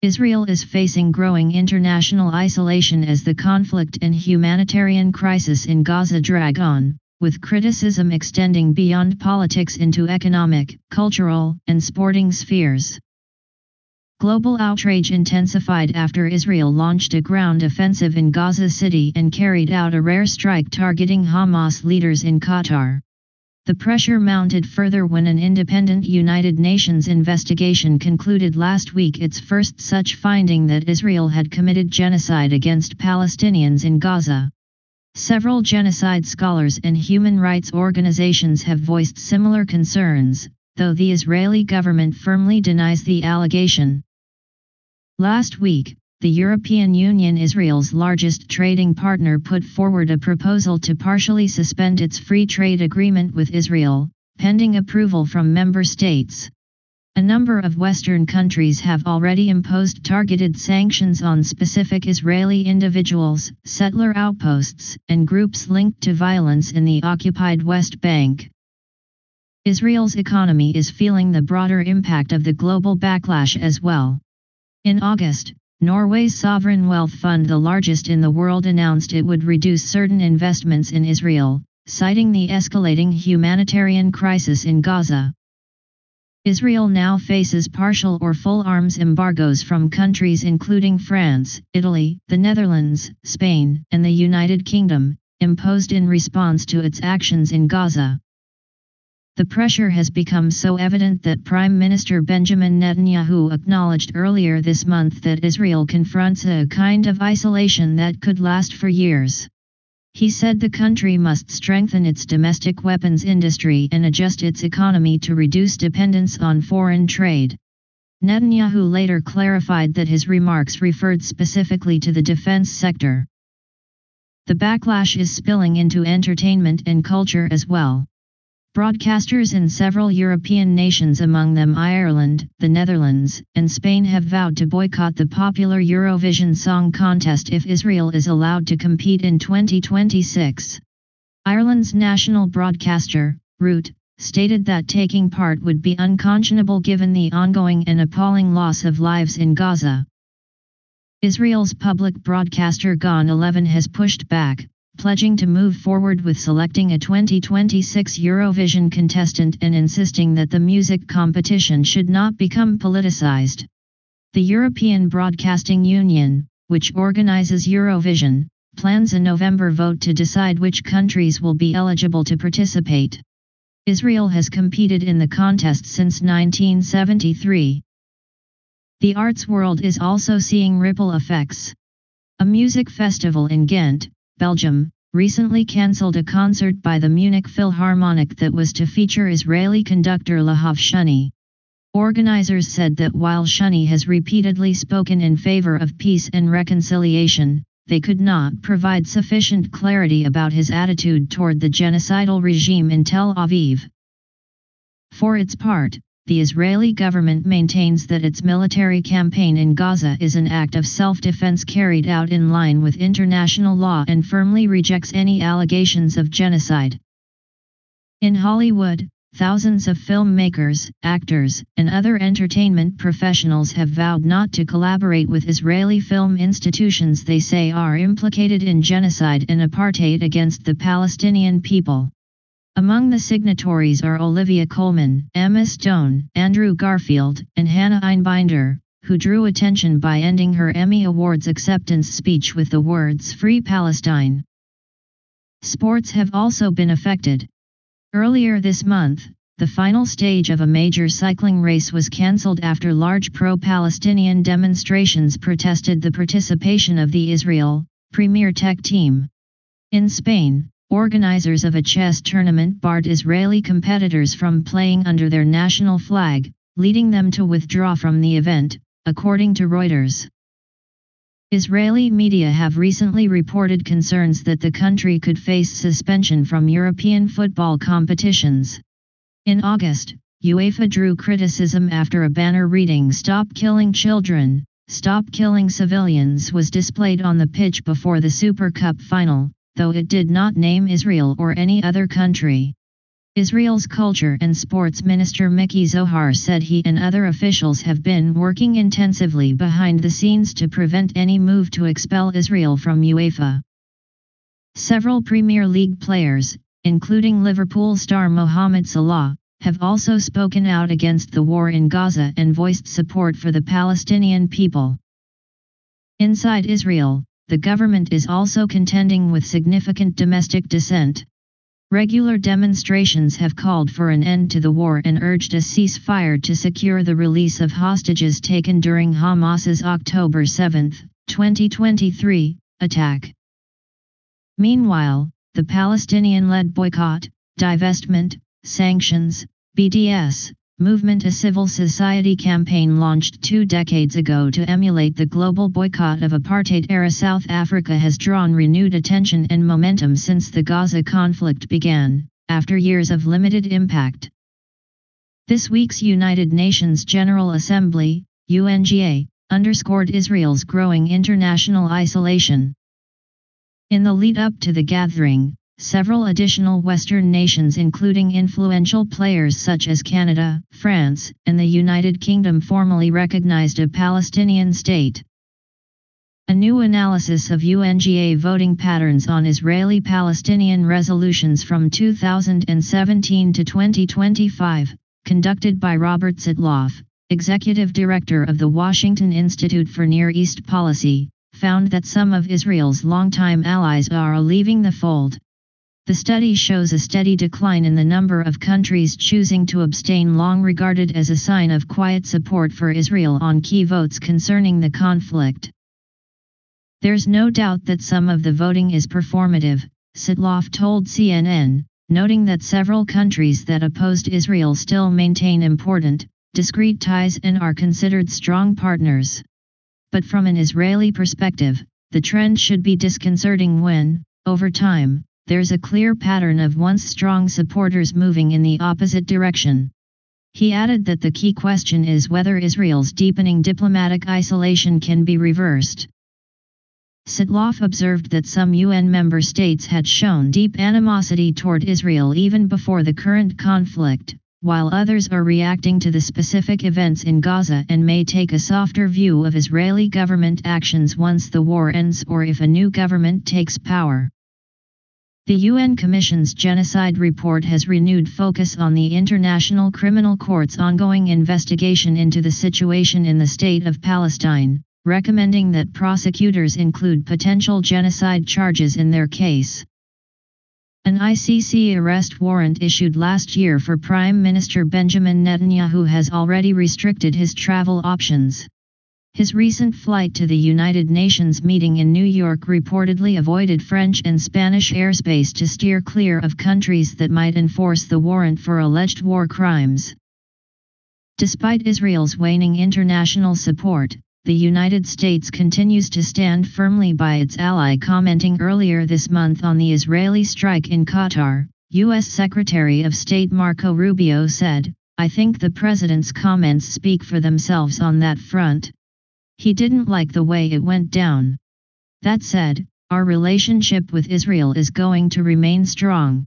Israel is facing growing international isolation as the conflict and humanitarian crisis in Gaza drag on, with criticism extending beyond politics into economic, cultural, and sporting spheres. Global outrage intensified after Israel launched a ground offensive in Gaza City and carried out a rare strike targeting Hamas leaders in Qatar. The pressure mounted further when an independent United Nations investigation concluded last week its first such finding that Israel had committed genocide against Palestinians in Gaza. Several genocide scholars and human rights organizations have voiced similar concerns, though the Israeli government firmly denies the allegation. Last week, the European Union, Israel's largest trading partner, put forward a proposal to partially suspend its free trade agreement with Israel, pending approval from member states. A number of Western countries have already imposed targeted sanctions on specific Israeli individuals, settler outposts, and groups linked to violence in the occupied West Bank. Israel's economy is feeling the broader impact of the global backlash as well. In August, Norway's sovereign wealth fund, the largest in the world, announced it would reduce certain investments in Israel, citing the escalating humanitarian crisis in Gaza. Israel now faces partial or full arms embargoes from countries including France, Italy, the Netherlands, Spain, and the United Kingdom, imposed in response to its actions in Gaza. The pressure has become so evident that Prime Minister Benjamin Netanyahu acknowledged earlier this month that Israel confronts a kind of isolation that could last for years. He said the country must strengthen its domestic weapons industry and adjust its economy to reduce dependence on foreign trade. Netanyahu later clarified that his remarks referred specifically to the defense sector. The backlash is spilling into entertainment and culture as well. Broadcasters in several European nations, among them Ireland, the Netherlands, and Spain, have vowed to boycott the popular Eurovision Song Contest if Israel is allowed to compete in 2026. Ireland's national broadcaster, RTÉ, stated that taking part would be unconscionable given the ongoing and appalling loss of lives in Gaza. Israel's public broadcaster GAN 11 has pushed back, pledging to move forward with selecting a 2026 Eurovision contestant and insisting that the music competition should not become politicized. The European Broadcasting Union, which organizes Eurovision, plans a November vote to decide which countries will be eligible to participate. Israel has competed in the contest since 1973. The arts world is also seeing ripple effects. A music festival in Ghent, Belgium, recently cancelled a concert by the Munich Philharmonic that was to feature Israeli conductor Lahav Shani. Organizers said that while Shani has repeatedly spoken in favor of peace and reconciliation, they could not provide sufficient clarity about his attitude toward the genocidal regime in Tel Aviv. For its part, the Israeli government maintains that its military campaign in Gaza is an act of self-defense carried out in line with international law and firmly rejects any allegations of genocide. In Hollywood, thousands of filmmakers, actors, and other entertainment professionals have vowed not to collaborate with Israeli film institutions they say are implicated in genocide and apartheid against the Palestinian people. Among the signatories are Olivia Colman, Emma Stone, Andrew Garfield, and Hannah Einbinder, who drew attention by ending her Emmy Awards acceptance speech with the words "Free Palestine." Sports have also been affected. Earlier this month, the final stage of a major cycling race was cancelled after large pro-Palestinian demonstrations protested the participation of the Israel Premier Tech team. In Spain, organizers of a chess tournament barred Israeli competitors from playing under their national flag, leading them to withdraw from the event, according to Reuters. Israeli media have recently reported concerns that the country could face suspension from European football competitions. In August, UEFA drew criticism after a banner reading "Stop Killing Children, Stop Killing Civilians" was displayed on the pitch before the Super Cup final, though it did not name Israel or any other country. Israel's Culture and Sports Minister Miki Zohar said he and other officials have been working intensively behind the scenes to prevent any move to expel Israel from UEFA. Several Premier League players, including Liverpool star Mohamed Salah, have also spoken out against the war in Gaza and voiced support for the Palestinian people. Inside Israel, the government is also contending with significant domestic dissent. Regular demonstrations have called for an end to the war and urged a ceasefire to secure the release of hostages taken during Hamas's October 7, 2023, attack. Meanwhile, the Palestinian-led Boycott, Divestment, Sanctions, BDS, movement, a civil society campaign launched 2 decades ago to emulate the global boycott of apartheid-era South Africa, has drawn renewed attention and momentum since the Gaza conflict began, after years of limited impact. This week's United Nations General Assembly, UNGA, underscored Israel's growing international isolation. In the lead-up to the gathering, several additional Western nations, including influential players such as Canada, France, and the United Kingdom, formally recognized a Palestinian state. A new analysis of UNGA voting patterns on Israeli-Palestinian resolutions from 2017 to 2025, conducted by Robert Sitloff, executive director of the Washington Institute for Near East Policy, found that some of Israel's longtime allies are leaving the fold. The study shows a steady decline in the number of countries choosing to abstain, long regarded as a sign of quiet support for Israel on key votes concerning the conflict. There's no doubt that some of the voting is performative, Sitloff told CNN, noting that several countries that opposed Israel still maintain important, discrete ties and are considered strong partners. But from an Israeli perspective, the trend should be disconcerting when, over time, there's a clear pattern of once strong supporters moving in the opposite direction. He added that the key question is whether Israel's deepening diplomatic isolation can be reversed. Sitloff observed that some UN member states had shown deep animosity toward Israel even before the current conflict, while others are reacting to the specific events in Gaza and may take a softer view of Israeli government actions once the war ends or if a new government takes power. The UN Commission's genocide report has renewed focus on the International Criminal Court's ongoing investigation into the situation in the state of Palestine, recommending that prosecutors include potential genocide charges in their case. An ICC arrest warrant issued last year for Prime Minister Benjamin Netanyahu has already restricted his travel options. His recent flight to the United Nations meeting in New York reportedly avoided French and Spanish airspace to steer clear of countries that might enforce the warrant for alleged war crimes. Despite Israel's waning international support, the United States continues to stand firmly by its ally. Commenting earlier this month on the Israeli strike in Qatar, U.S. Secretary of State Marco Rubio said, "I think the president's comments speak for themselves on that front. He didn't like the way it went down. That said, our relationship with Israel is going to remain strong."